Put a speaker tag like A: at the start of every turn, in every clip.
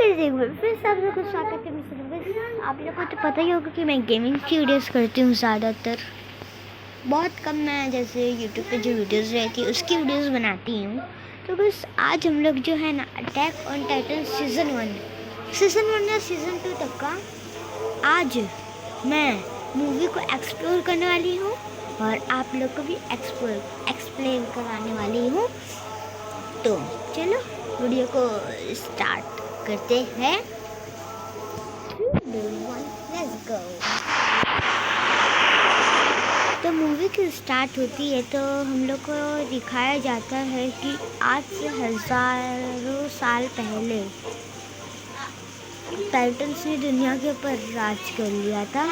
A: फिर सब लोग को स्वागत है मिस्टर। आप लोगों को तो पता ही होगा कि मैं गेमिंग की वीडियोस करती हूँ ज़्यादातर। बहुत कम मैं जैसे यूट्यूब पे जो वीडियोस रहती है उसकी वीडियोस बनाती हूँ। तो बस आज हम लोग जो है ना अटैक ऑन टाइटन सीज़न 1 या सीज़न 2 तक का आज मैं मूवी को एक्सप्लोर करने वाली हूँ और आप लोग को भी एक्सप्लेन कराने वाली हूँ। तो चलो वीडियो को स्टार्ट करते हैं। 3, 2, 1, लेट्स गो। तो मूवी की स्टार्ट होती है तो हम लोग को दिखाया जाता है कि आज से हज़ारों साल पहले टाइटन्स ने दुनिया के ऊपर राज कर लिया था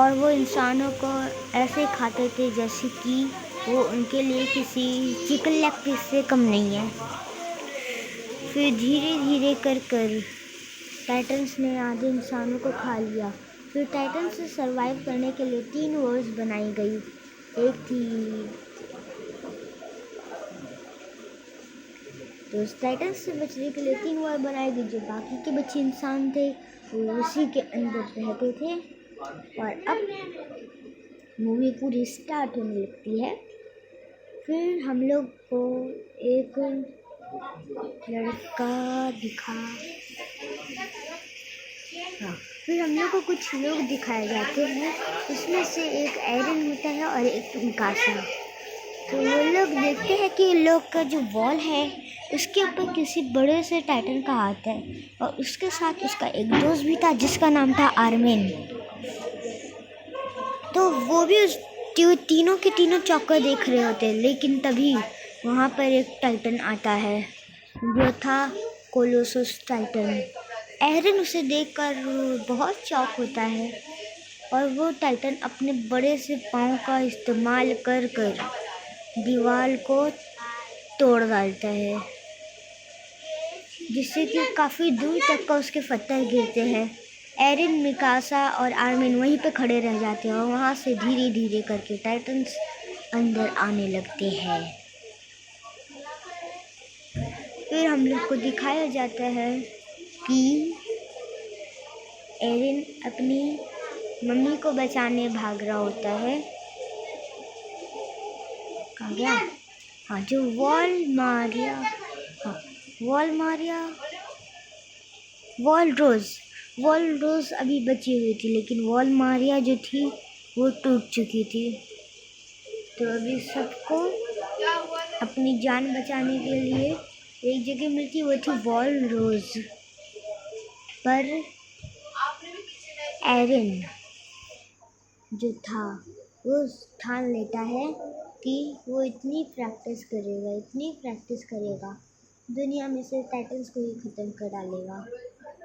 A: और वो इंसानों को ऐसे खाते थे जैसे कि वो उनके लिए किसी चिकन लेग पीस से कम नहीं है। फिर धीरे धीरे कर टाइटन्स ने आधे इंसानों को खा लिया। फिर टाइटन्स से सरवाइव करने के लिए 3 वॉर्स बनाई गई। एक थी तो टाइटन्स से बचने के लिए 3 वॉर बनाई गई। जो बाकी के बच्चे इंसान थे वो उसी के अंदर रहते थे। और अब मूवी पूरी स्टार्ट होने लगती है। फिर हम लोग को एक लड़का फिर हम लोग को कुछ लोग दिखाए जाते हैं। उसमें से एक एरन होता है और एक मिकासा। तो वो लोग देखते हैं कि लोग का जो वॉल है उसके ऊपर किसी बड़े से टाइटन का हाथ है और उसके साथ उसका एक दोस्त भी था जिसका नाम था आर्मिन। तो वो भी उस तीनों के तीनों चौका देख रहे होते हैं। लेकिन तभी वहाँ पर एक टाइटन आता है जो था कोलोसस टाइटन। एरन उसे देखकर बहुत शॉक होता है और वो टाइटन अपने बड़े से पाँव का इस्तेमाल कर दीवार को तोड़ डालता है जिससे कि काफ़ी दूर तक का उसके पत्थर गिरते हैं। एरन, मिकासा और आर्मिन वहीं पे खड़े रह जाते हैं और वहाँ से धीरे धीरे करके टाइटन्स अंदर आने लगते हैं। फिर हम लोग को दिखाया जाता है कि एरन अपनी मम्मी को बचाने भाग रहा होता है। कहाँ गया? हाँ, जो वॉल रोज अभी बची हुई थी लेकिन वॉल मारिया जो थी वो टूट चुकी थी। तो अभी सबको अपनी जान बचाने के लिए एक जगह मिलती, वो थी वॉल रोज। पर एरन जो था वो ठान लेता है कि वो इतनी प्रैक्टिस करेगा दुनिया में से टाइटन्स को ही ख़त्म कर डालेगा।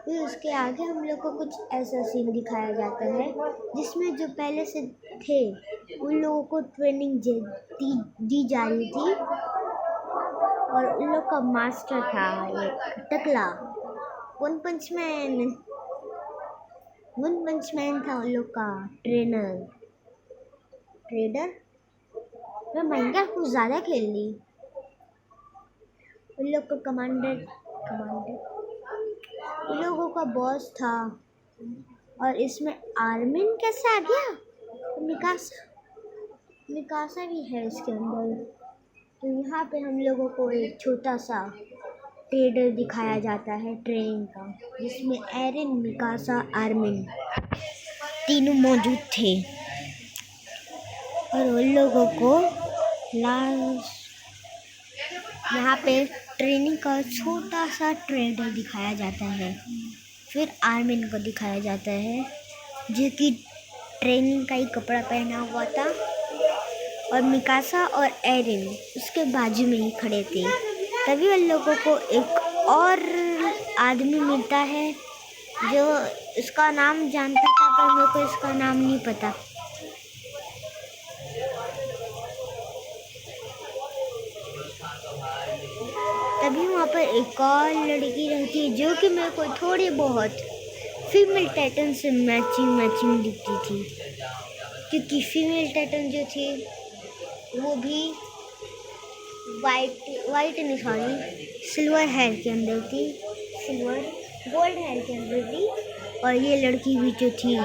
A: फिर उसके आगे हम लोग को कुछ ऐसा सीन दिखाया जाता है जिसमें जो पहले से थे उन लोगों को ट्रेनिंग दी जा रही थी और उन लोग का मास्टर था एक टकला वन पंच मैन था उन लोग का ट्रेडर। मैं माइनक्राफ्ट कुछ ज़्यादा खेल ली। उन लोग का कमांडर उन लोगों का बॉस था। और इसमें आर्मिन कैसे आ गया? तो मिकासा भी है इसके अंदर। तो यहाँ पे हम लोगों को एक छोटा सा ट्रेडर दिखाया जाता है ट्रेनिंग का, जिसमें एरन, मिकासा, आर्मिन तीनों मौजूद थे। और उन लोगों को यहाँ पे ट्रेनिंग का छोटा सा ट्रेडर दिखाया जाता है। फिर आर्मिन को दिखाया जाता है जो कि ट्रेनिंग का ही कपड़ा पहना हुआ था और मिकासा और एरन उसके बाजू में ही खड़े थे। तभी उन लोगों को एक और आदमी मिलता है जो इसका नाम जानता था पर मेरे को इसका नाम नहीं पता। तभी वहाँ पर एक और लड़की रहती है जो कि मेरे को थोड़ी बहुत फीमेल टाइटन से मैचिंग दिखती थी, क्योंकि फीमेल टाइटन जो थी वो भी वाइट नहीं, सॉरी, सिल्वर हेयर के अंदर थी। सिल्वर गोल्ड हेयर के अंदर थी, और ये लड़की भी जो थी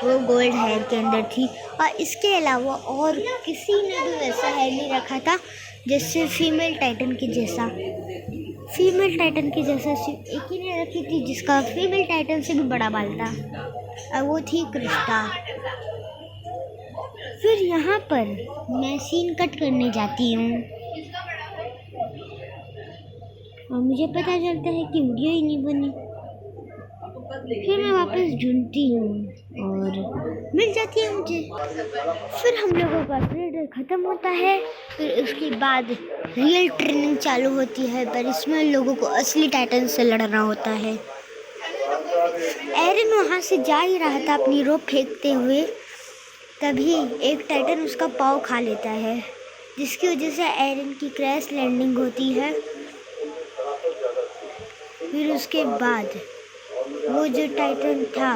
A: वो गोल्ड हेयर के अंदर थी। और इसके अलावा और किसी ने भी वैसा हेयर नहीं रखा था जैसे फीमेल टाइटन के जैसा। फीमेल टाइटन के जैसा सिर्फ एक ही ने रखी थी जिसका फीमेल टाइटन से भी बड़ा बाल था, और वो थी क्रिस्टा। फिर यहाँ पर मैं सीन कट करने जाती हूँ और मुझे पता चलता है कि वीडियो ही नहीं बनी। फिर मैं वापस ढूंढती हूँ और मिल जाती है मुझे। फिर हम लोगों का पीरियड ख़त्म होता है। फिर उसके बाद रियल ट्रेनिंग चालू होती है, पर इसमें लोगों को असली टाइटन से लड़ना होता है। एरन वहाँ से जा ही रहा था अपनी रोप फेंकते हुए, तभी एक टाइटन उसका पाँव खा लेता है, जिसकी वजह से एरन की क्रैश लैंडिंग होती है। फिर उसके बाद वो जो टाइटन था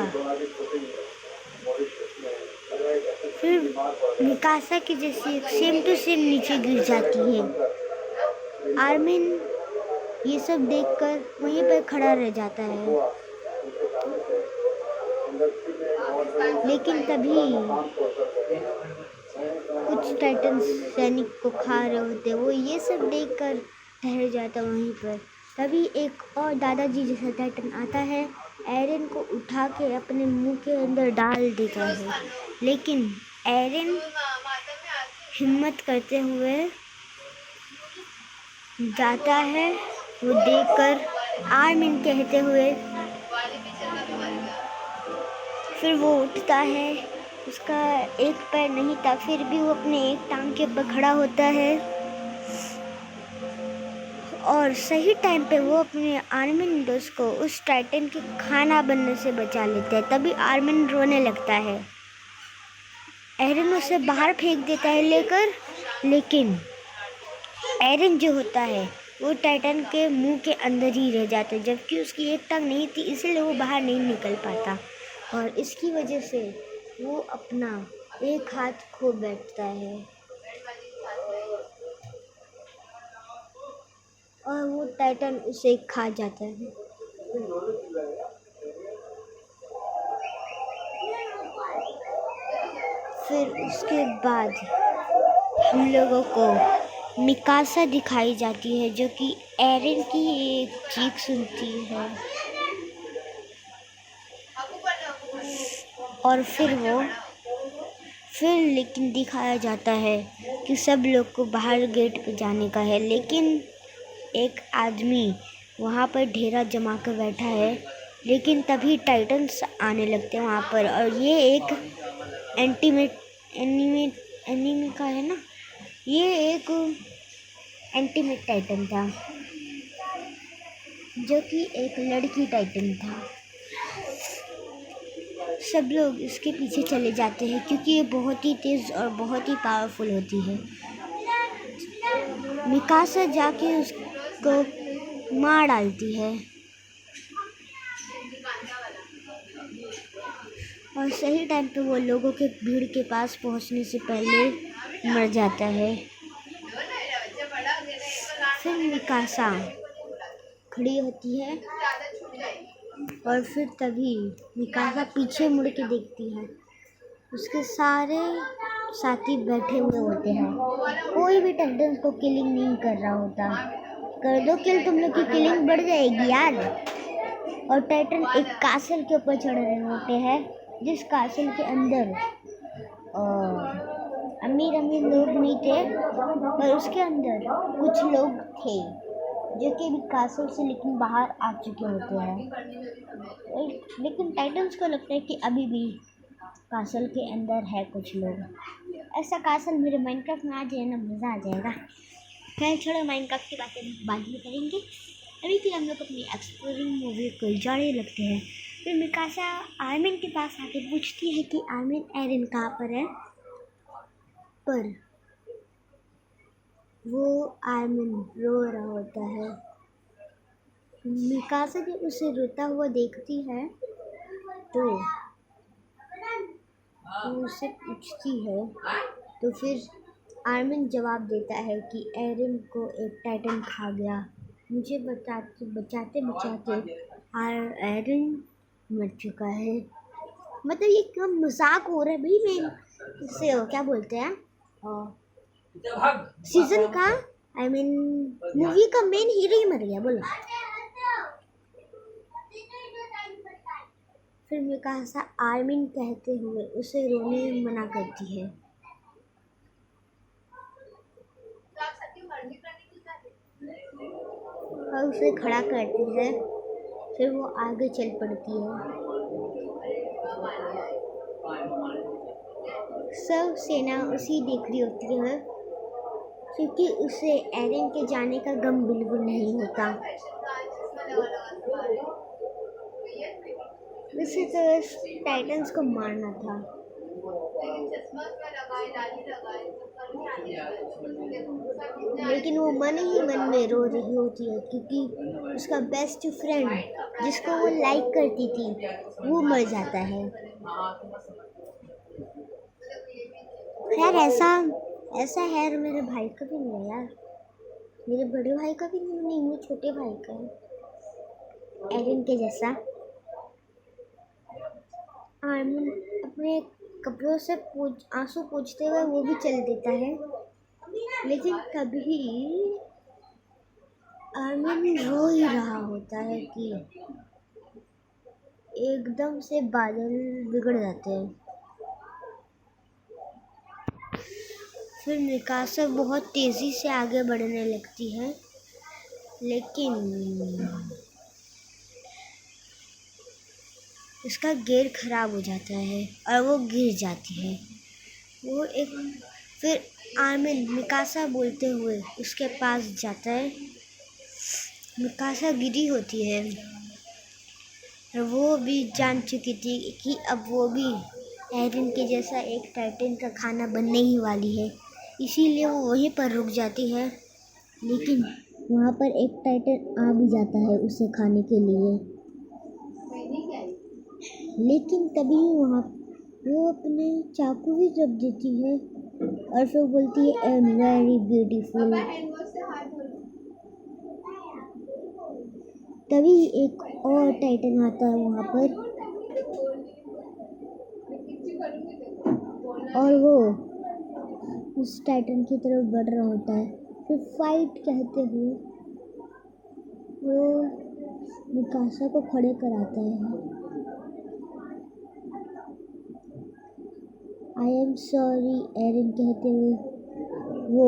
A: फिर मिकासा की जैसे सेम टू सेम नीचे गिर जाती है। आर्मिन ये सब देखकर वहीं पर खड़ा रह जाता है, लेकिन तभी कुछ टाइटन सैनिक को खा रहे होते, वो ये सब देखकर ठहर जाता वहीं पर। तभी एक और दादाजी जैसा टाइटन आता है, एरन को उठा के अपने मुंह के अंदर डाल देता है, लेकिन एरन हिम्मत करते हुए जाता है वो देखकर आर्मिन कहते हुए। फिर वो उठता है, उसका एक पैर नहीं था, फिर भी वो अपने एक टांग के ऊपर खड़ा होता है और सही टाइम पे वो अपने आर्मिन दोस्त को उस टाइटन के खाना बनने से बचा लेता है। तभी आर्मिन रोने लगता है। एरन उसे बाहर फेंक देता है लेकर, लेकिन एरन जो होता है वो टाइटन के मुंह के अंदर ही रह जाता है, जबकि उसकी एक टांग नहीं थी, इसलिए वो बाहर नहीं निकल पाता, और इसकी वजह से वो अपना एक हाथ खो बैठता है और वो टाइटन उसे खा जाता है। फिर उसके बाद हम लोगों को मिकासा दिखाई जाती है, जो कि एरन की एक चीख सुनती है, और फिर लेकिन दिखाया जाता है कि सब लोग को बाहर गेट पे जाने का है, लेकिन एक आदमी वहाँ पर ढेरा जमा कर बैठा है। लेकिन तभी टाइटन्स आने लगते हैं वहाँ पर, और ये एक एनिमे का है ना, ये एक एंटीमेट टाइटन था, जो कि एक लड़की टाइटन था। सब लोग इसके पीछे चले जाते हैं क्योंकि ये बहुत ही तेज़ और बहुत ही पावरफुल होती है। मिकासा जाके उसको मार डालती है और सही टाइम पे वो लोगों के भीड़ के पास पहुंचने से पहले मर जाता है। फिर मिकासा खड़ी होती है और फिर तभी मिकासा पीछे मुड़ के देखती है, उसके सारे साथी बैठे हुए होते हैं, कोई भी टाइटन को किलिंग नहीं कर रहा होता। कर दो किल, तुम लोग की किलिंग बढ़ जाएगी यार। और टाइटन एक कासल के ऊपर चढ़ रहे होते हैं, जिस कासल के अंदर अमीर लोग नहीं थे, पर उसके अंदर कुछ लोग थे जो कि भी कासल से लेकिन बाहर आ चुके होते हैं। लेकिन टाइटन्स को लगता है कि अभी भी कासल के अंदर है कुछ लोग। ऐसा कासल मेरे माइनक्राफ्ट में आ जाए ना, मज़ा आ जाएगा। खैर छोड़ो, माइनक्राफ्ट की बातें बाद में करेंगे। अभी भी हम लोग अपनी एक्सप्लोरिंग मूवी को जारी रखते हैं। फिर मिकासा आर्मिन के पास आके पूछती है कि आर्मिन एरन कहाँ पर है, पर वो आर्मिन रो रहा होता है। मिकासा जब उसे रोता हुआ देखती है तो उससे पूछती है, तो फिर आर्मिन जवाब देता है कि एरन को एक टाइटन खा गया। मुझे बचाते बचाते एरन मर चुका है। मतलब ये क्या मजाक हो रहा है भाई। मैं इससे क्या बोलते हैं सीजन का मूवी का मेन हीरो ही मर गया बोलो। फिर मिकासा आर्मिन कहते हुए उसे रोने मना करती है और उसे खड़ा करती है। फिर वो आगे चल पड़ती है। सब सेना उसी देख रही होती है क्योंकि उसे एरन के जाने का गम बिल्कुल नहीं होता। उसे तो टाइटन्स को मारना था। लेकिन वो मन ही मन में रो रही होती है क्योंकि उसका बेस्ट फ्रेंड जिसको वो लाइक करती थी वो मर जाता है। यार ऐसा है मेरे भाई का भी नहीं है यार। मेरे बड़े भाई का भी नहीं, मेरे छोटे भाई का है एरन के जैसा। आर्मिन अपने कपड़ों से आंसू पोंछते हुए वो भी चल देता है। लेकिन तभी आर्मिन रो ही रहा होता है कि एकदम से बादल बिगड़ जाते हैं। फिर मिकासा बहुत तेज़ी से आगे बढ़ने लगती है लेकिन उसका गियर खराब हो जाता है और वो गिर जाती है। फिर आर्मिन मिकासा बोलते हुए उसके पास जाता है। मिकासा गिरी होती है और वो भी जान चुकी थी कि अब वो भी एरन के जैसा एक टाइटन का खाना बनने ही वाली है, इसीलिए वो वहीं पर रुक जाती है। लेकिन वहाँ पर एक टाइटन आ भी जाता है उसे खाने के लिए। लेकिन तभी वहाँ वो अपने चाकू भी रख देती है और फिर बोलती है एंड वेरी ब्यूटीफुल। तभी एक और टाइटन आता है वहाँ पर और वो उस टाइटन की तरफ बढ़ रहा होता है। फिर फाइट कहते हुए वो मिकासा को खड़े कराता है। आई एम सॉरी एरन कहते हुए वो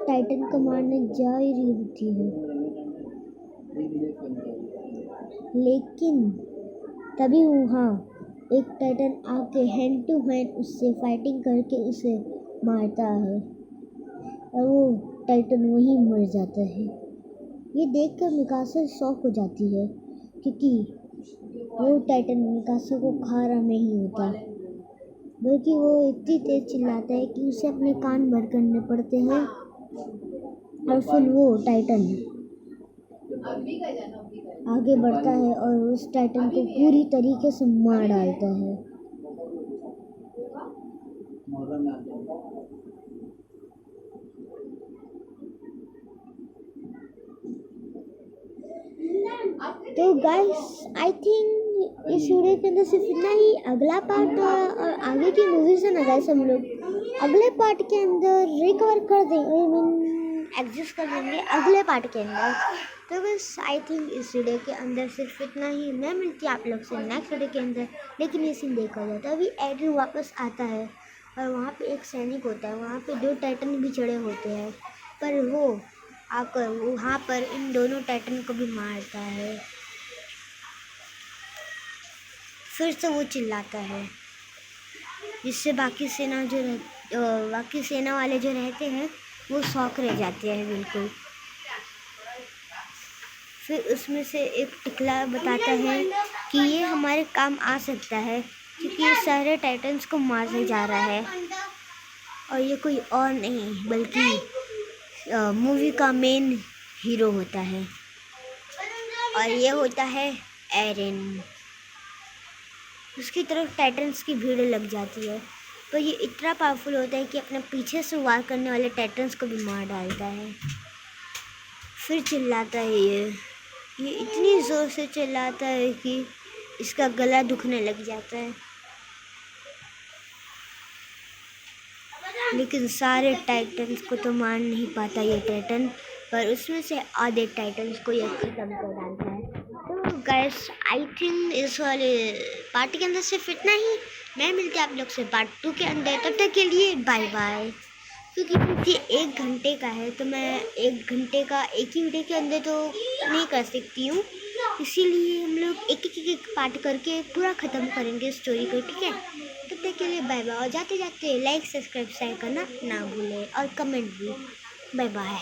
A: टाइटन को मारने जा ही रही होती है। लेकिन तभी वहाँ एक टाइटन आके हैंड टू हैंड उससे फाइटिंग करके उसे मारता है और वो टाइटन वहीं मर जाता है। ये देखकर मिकासा शॉक हो जाती है क्योंकि वो टाइटन मिकासा को खा रहा नहीं होता बल्कि वो इतनी तेज चिल्लाता है कि उसे अपने कान बंद करने पड़ते हैं और फिर वो टाइटन आगे बढ़ता है और उस टाइटन को पूरी तरीके से मार डालता है। तो गाइस आई थिंक इस वीडियो के अंदर सिर्फ इतना ही। अगला पार्ट और आगे की मूवीज है ना गाइस हम लोग अगले पार्ट के अंदर रिकवर कर देंगे, एग्जिस्ट कर देंगे अगले पार्ट के अंदर। तो बस आई थिंक इस वीडियो के अंदर सिर्फ इतना ही। मैं मिलती हूँ आप लोग से नेक्स्ट वीडियो के अंदर। लेकिन ये सीन देखा जाता है अभी एरन वापस आता है और वहाँ पे एक सैनिक होता है। वहाँ पे 2 टाइटन भी चढ़े होते हैं पर वो आकर वहाँ पर इन दोनों टाइटन को भी मारता है। फिर से वो चिल्लाता है जिससे बाकी सेना वाले जो रहते हैं वो शॉक रह जाते हैं बिल्कुल। फिर उसमें से एक टिकला बताता है कि ये हमारे काम आ सकता है क्योंकि ये सारे टाइटन्स को मारने जा रहा है और ये कोई और नहीं बल्कि मूवी का मेन हीरो होता है और ये होता है एरन। उसकी तरफ टाइटन्स की भीड़ लग जाती है पर ये इतना पावरफुल होता है कि अपने पीछे से वार करने वाले टाइटन्स को भी मार डालता है। फिर चिल्लाता है ये ये इतनी ज़ोर से चिल्लाता है कि इसका गला दुखने लग जाता है। लेकिन सारे टाइटन्स को तो मार नहीं पाता ये टाइटन, पर उसमें से आधे टाइटन्स को ये ख़त्म कर डालता है। तो गाइस आई थिंक इस वाले पार्ट के अंदर सिर्फ इतना ही। मैं मिलती हूँ आप लोग से पार्ट 2 के अंदर, तब तक के लिए बाय बाय। क्योंकि ये 1 घंटे का है तो मैं 1 घंटे का एक ही वीडियो के अंदर तो नहीं कर सकती हूँ, इसीलिए हम लोग एक पार्ट करके पूरा ख़त्म करेंगे स्टोरी को, ठीक है। तब तक के लिए बाय बाय, और जाते जाते लाइक सब्सक्राइब शेयर करना ना भूलें और कमेंट भी। Bye bye.